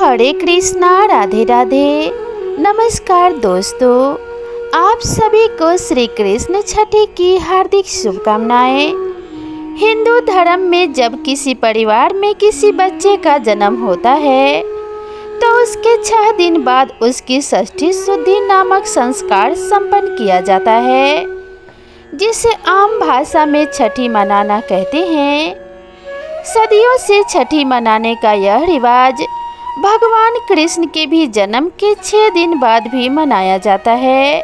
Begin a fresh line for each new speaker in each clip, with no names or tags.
हरे कृष्णा, राधे राधे। नमस्कार दोस्तों, आप सभी को श्री कृष्ण छठी की हार्दिक शुभकामनाएं। हिंदू धर्म में जब किसी परिवार में किसी बच्चे का जन्म होता है तो उसके 6 दिन बाद उसकी षष्ठी शुद्धि नामक संस्कार संपन्न किया जाता है, जिसे आम भाषा में छठी मनाना कहते हैं। सदियों से छठी मनाने का यह रिवाज भगवान कृष्ण के भी जन्म के 6 दिन बाद भी मनाया जाता है।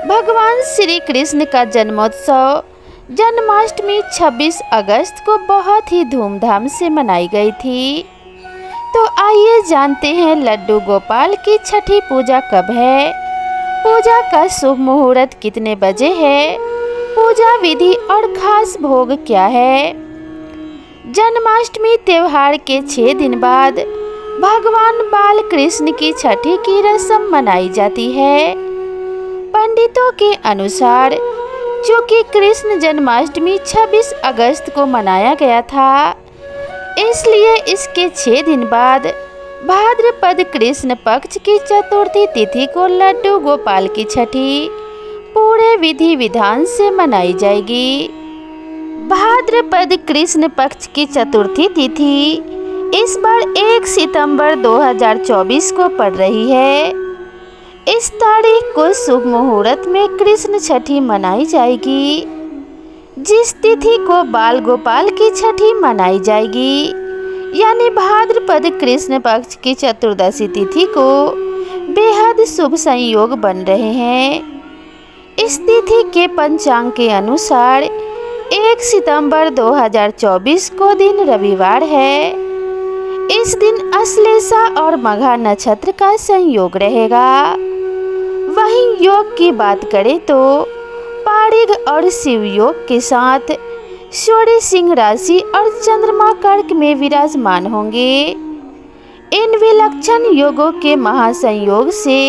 भगवान श्री कृष्ण का जन्मोत्सव जन्माष्टमी 26 अगस्त को बहुत ही धूमधाम से मनाई गई थी। तो आइए जानते हैं लड्डू गोपाल की छठी पूजा कब है, पूजा का शुभ मुहूर्त कितने बजे है, पूजा विधि और खास भोग क्या है। जन्माष्टमी त्योहार के 6 दिन बाद भगवान बाल कृष्ण की छठी की रस्म मनाई जाती है। पंडितों के अनुसार चूँकि कृष्ण जन्माष्टमी 26 अगस्त को मनाया गया था, इसलिए इसके 6 दिन बाद भाद्रपद कृष्ण पक्ष की चतुर्थी तिथि को लड्डू गोपाल की छठी पूरे विधि विधान से मनाई जाएगी। भाद्रपद कृष्ण पक्ष की चतुर्थी तिथि इस बार 1 सितंबर 2024 को पड़ रही है। इस तारीख को शुभ मुहूर्त में कृष्ण छठी मनाई जाएगी। जिस तिथि को बाल गोपाल की छठी मनाई जाएगी, यानी भाद्रपद कृष्ण पक्ष की चतुर्दशी तिथि को बेहद शुभ संयोग बन रहे हैं। इस तिथि के पंचांग के अनुसार 1 सितंबर 2024 को दिन रविवार है। इस दिन अश्लेषा और मघा नक्षत्र का संयोग रहेगा। वहीं योग की बात करें तो पारिग और शिव योग के साथ सूर्य सिंह राशि और चंद्रमा कर्क में विराजमान होंगे। इन विलक्षण योगों के महासंयोग से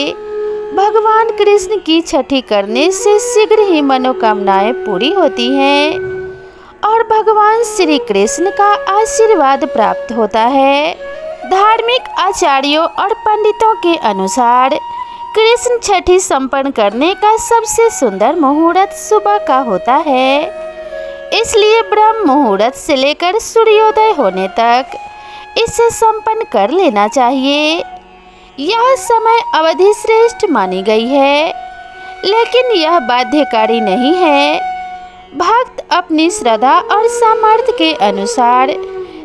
भगवान कृष्ण की छठी करने से शीघ्र ही मनोकामनाएं पूरी होती हैं और भगवान श्री कृष्ण का आशीर्वाद प्राप्त होता है। धार्मिक आचार्यों और पंडितों के अनुसार कृष्ण छठी संपन्न करने का सबसे सुंदर मुहूर्त सुबह का होता है, इसलिए ब्रह्म मुहूर्त से लेकर सूर्योदय होने तक इसे संपन्न कर लेना चाहिए। यह समय अवधि श्रेष्ठ मानी गई है, लेकिन यह बाध्यकारी नहीं है। भक्त अपनी श्रद्धा और सामर्थ्य के अनुसार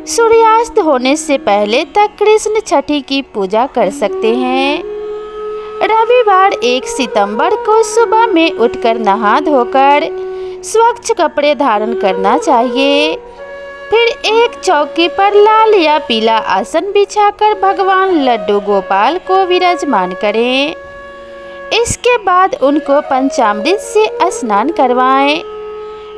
सूर्यास्त होने से पहले तक कृष्ण छठी की पूजा कर सकते हैं। रविवार 1 सितंबर को सुबह में उठकर नहा धोकर स्वच्छ कपड़े धारण करना चाहिए। फिर एक चौकी पर लाल या पीला आसन बिछाकर भगवान लड्डू गोपाल को विराजमान करें। इसके बाद उनको पंचामृत से स्नान करवाएं।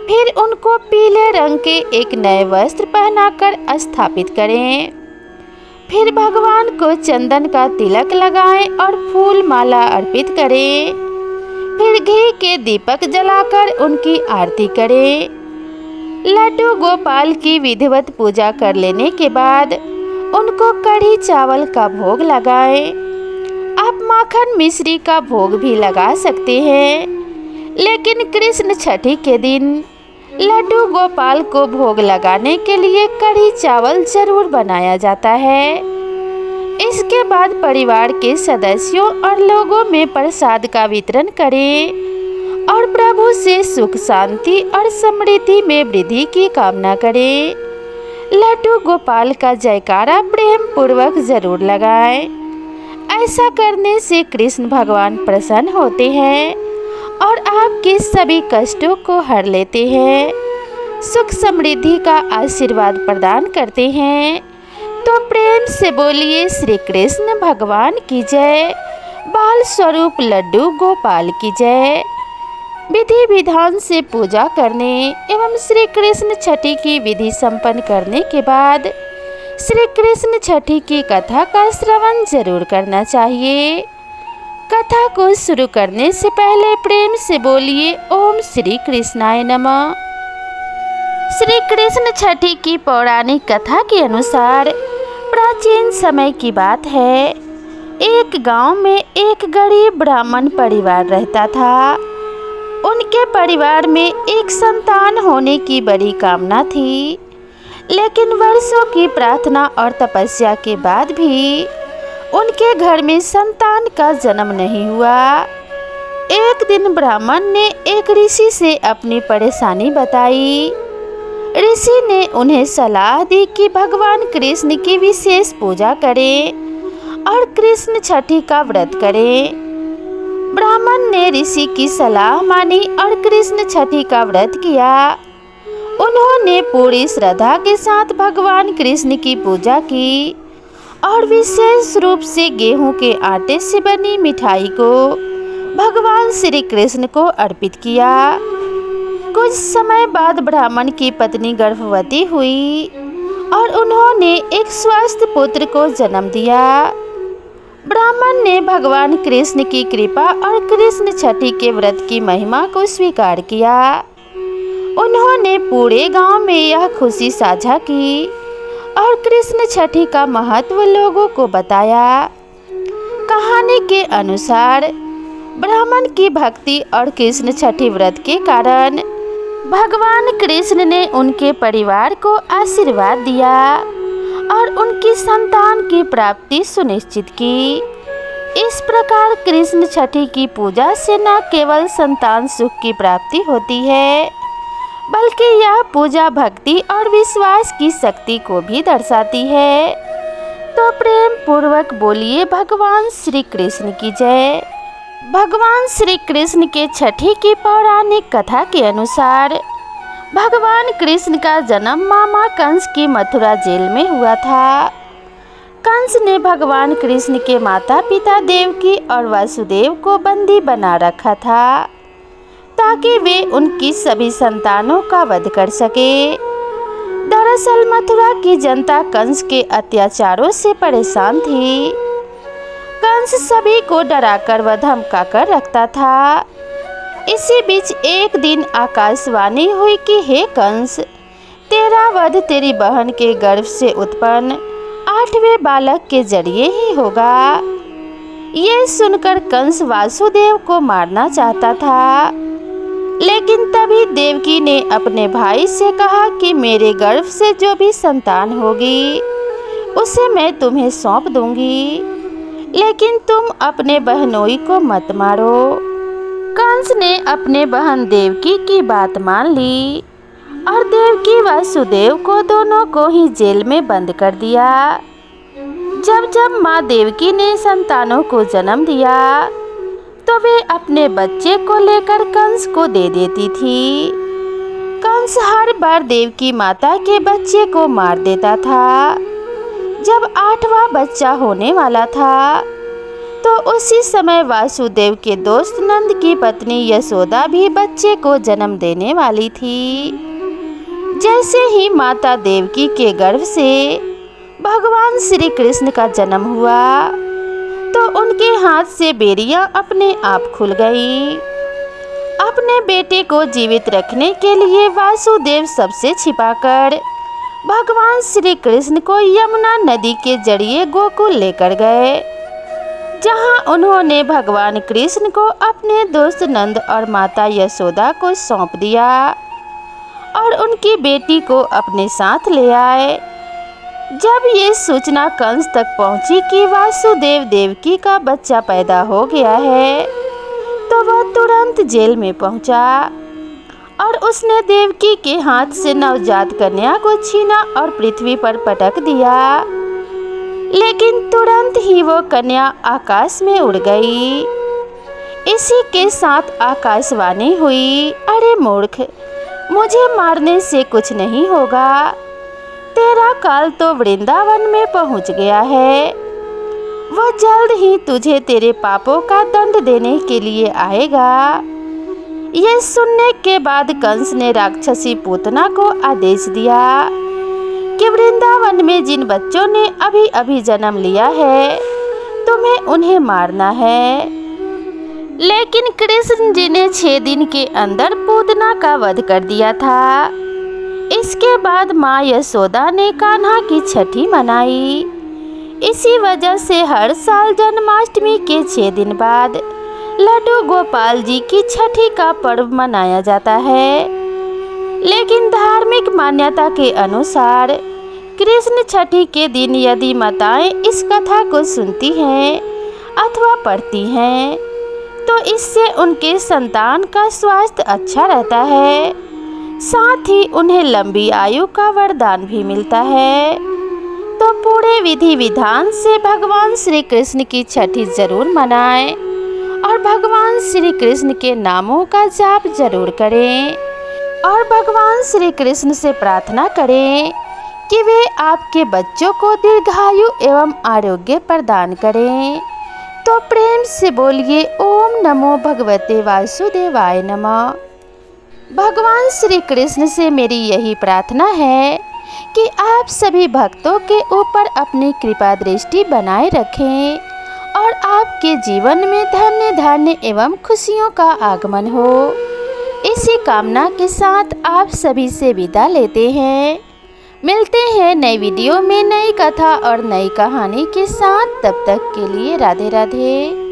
फिर उनको पीले रंग के एक नए वस्त्र पहनाकर स्थापित करें। फिर भगवान को चंदन का तिलक लगाएं और फूल माला अर्पित करें। फिर घी के दीपक जलाकर उनकी आरती करें। लड्डू गोपाल की विधिवत पूजा कर लेने के बाद उनको कढ़ी चावल का भोग लगाएं। आप माखन मिश्री का भोग भी लगा सकते हैं, लेकिन कृष्ण छठी के दिन लड्डू गोपाल को भोग लगाने के लिए कढ़ी चावल जरूर बनाया जाता है। इसके बाद परिवार के सदस्यों और लोगों में प्रसाद का वितरण करें और प्रभु से सुख शांति और समृद्धि में वृद्धि की कामना करें। लड्डू गोपाल का जयकारा प्रेम पूर्वक जरूर लगाएं। ऐसा करने से कृष्ण भगवान प्रसन्न होते हैं और आपके सभी कष्टों को हर लेते हैं, सुख समृद्धि का आशीर्वाद प्रदान करते हैं। तो प्रेम से बोलिए श्री कृष्ण भगवान की जय, बाल स्वरूप लड्डू गोपाल की जय। विधि विधान से पूजा करने एवं श्री कृष्ण छठी की विधि संपन्न करने के बाद श्री कृष्ण छठी की कथा का श्रवण जरूर करना चाहिए। कथा को शुरू करने से पहले प्रेम से बोलिए ओम श्री कृष्णाय नमः। श्री कृष्ण छठी की पौराणिक कथा के अनुसार प्राचीन समय की बात है। एक गांव में एक गरीब ब्राह्मण परिवार रहता था। उनके परिवार में एक संतान होने की बड़ी कामना थी, लेकिन वर्षों की प्रार्थना और तपस्या के बाद भी उनके घर में संतान का जन्म नहीं हुआ। एक दिन ब्राह्मण ने एक ऋषि से अपनी परेशानी बताई। ऋषि ने उन्हें सलाह दी कि भगवान कृष्ण की विशेष पूजा करें और कृष्ण छठी का व्रत करें। ब्राह्मण ने ऋषि की सलाह मानी और कृष्ण छठी का व्रत किया। उन्होंने पूरी श्रद्धा के साथ भगवान कृष्ण की पूजा की और विशेष रूप से गेहूं के आटे से बनी मिठाई को भगवान श्री कृष्ण को अर्पित किया। कुछ समय बाद ब्राह्मण की पत्नी गर्भवती हुई और उन्होंने एक स्वस्थ पुत्र को जन्म दिया। ब्राह्मण ने भगवान कृष्ण की कृपा और कृष्ण छठी के व्रत की महिमा को स्वीकार किया। उन्होंने पूरे गांव में यह खुशी साझा की और कृष्ण छठी का महत्व लोगों को बताया। कहानी के अनुसार ब्राह्मण की भक्ति और कृष्ण छठी व्रत के कारण भगवान कृष्ण ने उनके परिवार को आशीर्वाद दिया और उनकी संतान की प्राप्ति सुनिश्चित की। इस प्रकार कृष्ण छठी की पूजा से न केवल संतान सुख की प्राप्ति होती है, बल्कि यह पूजा भक्ति और विश्वास की शक्ति को भी दर्शाती है। तो प्रेम पूर्वक बोलिए भगवान श्री कृष्ण की जय। भगवान श्री कृष्ण के छठी की पौराणिक कथा के अनुसार भगवान कृष्ण का जन्म मामा कंस की मथुरा जेल में हुआ था। कंस ने भगवान कृष्ण के माता पिता देवकी और वासुदेव को बंदी बना रखा था ताकि वे उनकी सभी संतानों का वध कर सके। दरअसल मथुरा की जनता कंस के अत्याचारों से परेशान थी। कंस सभी को डराकर व धमकाकर रखता था। इसी बीच एक दिन आकाशवाणी हुई कि हे कंस, तेरा वध तेरी बहन के गर्भ से उत्पन्न 8वें बालक के जरिए ही होगा। ये सुनकर कंस वासुदेव को मारना चाहता था, लेकिन तभी देवकी ने अपने भाई से कहा कि मेरे गर्भ से जो भी संतान होगी उसे मैं तुम्हें सौंप दूंगी, लेकिन तुम अपने बहनोई को मत मारो। कंस ने अपने बहन देवकी की बात मान ली और देवकी वासुदेव को दोनों को ही जेल में बंद कर दिया। जब जब माँ देवकी ने संतानों को जन्म दिया तो वे अपने बच्चे को लेकर कंस को दे देती थी। कंस हर बार देवकी माता के बच्चे को मार देता था। जब 8वां बच्चा होने वाला था तो उसी समय वासुदेव के दोस्त नंद की पत्नी यशोदा भी बच्चे को जन्म देने वाली थी। जैसे ही माता देवकी के गर्भ से भगवान श्री कृष्ण का जन्म हुआ तो उनके हाथ से बेरियां अपने आप खुल गई। अपने बेटे को जीवित रखने के लिए वासुदेव सबसे छिपाकर भगवान श्री कृष्ण को यमुना नदी के जरिए गोकुल लेकर गए, जहां उन्होंने भगवान कृष्ण को अपने दोस्त नंद और माता यशोदा को सौंप दिया और उनकी बेटी को अपने साथ ले आए। जब ये सूचना कंस तक पहुंची कि वासुदेव देवकी का बच्चा पैदा हो गया है तो वह तुरंत जेल में पहुंचा और उसने देवकी के हाथ से नवजात कन्या को छीना और पृथ्वी पर पटक दिया। लेकिन तुरंत ही वो कन्या आकाश में उड़ गई। इसी के साथ आकाशवाणी हुई, अरे मूर्ख, मुझे मारने से कुछ नहीं होगा। तेरा काल तो वृंदावन में पहुंच गया है। वह जल्द ही तुझे तेरे पापों का दंड देने के लिए आएगा। यह सुनने के बाद कंस ने राक्षसी पूतना को आदेश दिया कि वृंदावन में जिन बच्चों ने अभी अभी जन्म लिया है तुम्हें उन्हें मारना है। लेकिन कृष्ण जी ने 6 दिन के अंदर पूतना का वध कर दिया था। इसके बाद माँ यशोदा ने कान्हा की छठी मनाई इसी वजह से हर साल जन्माष्टमी के 6 दिन बाद लड्डू गोपाल जी की छठी का पर्व मनाया जाता है। लेकिन धार्मिक मान्यता के अनुसार कृष्ण छठी के दिन यदि माताएं इस कथा को सुनती हैं अथवा पढ़ती हैं तो इससे उनके संतान का स्वास्थ्य अच्छा रहता है, साथ ही उन्हें लंबी आयु का वरदान भी मिलता है। तो पूरे विधि विधान से भगवान श्री कृष्ण की छठी जरूर मनाएं और भगवान श्री कृष्ण के नामों का जाप जरूर करें और भगवान श्री कृष्ण से प्रार्थना करें कि वे आपके बच्चों को दीर्घायु एवं आरोग्य प्रदान करें। तो प्रेम से बोलिए ओम नमो भगवते वासुदेवाय नमः। भगवान श्री कृष्ण से मेरी यही प्रार्थना है कि आप सभी भक्तों के ऊपर अपनी कृपा दृष्टि बनाए रखें और आपके जीवन में धन्य धान्य एवं खुशियों का आगमन हो। इसी कामना के साथ आप सभी से विदा लेते हैं। मिलते हैं नई वीडियो में नई कथा और नई कहानी के साथ। तब तक के लिए राधे राधे।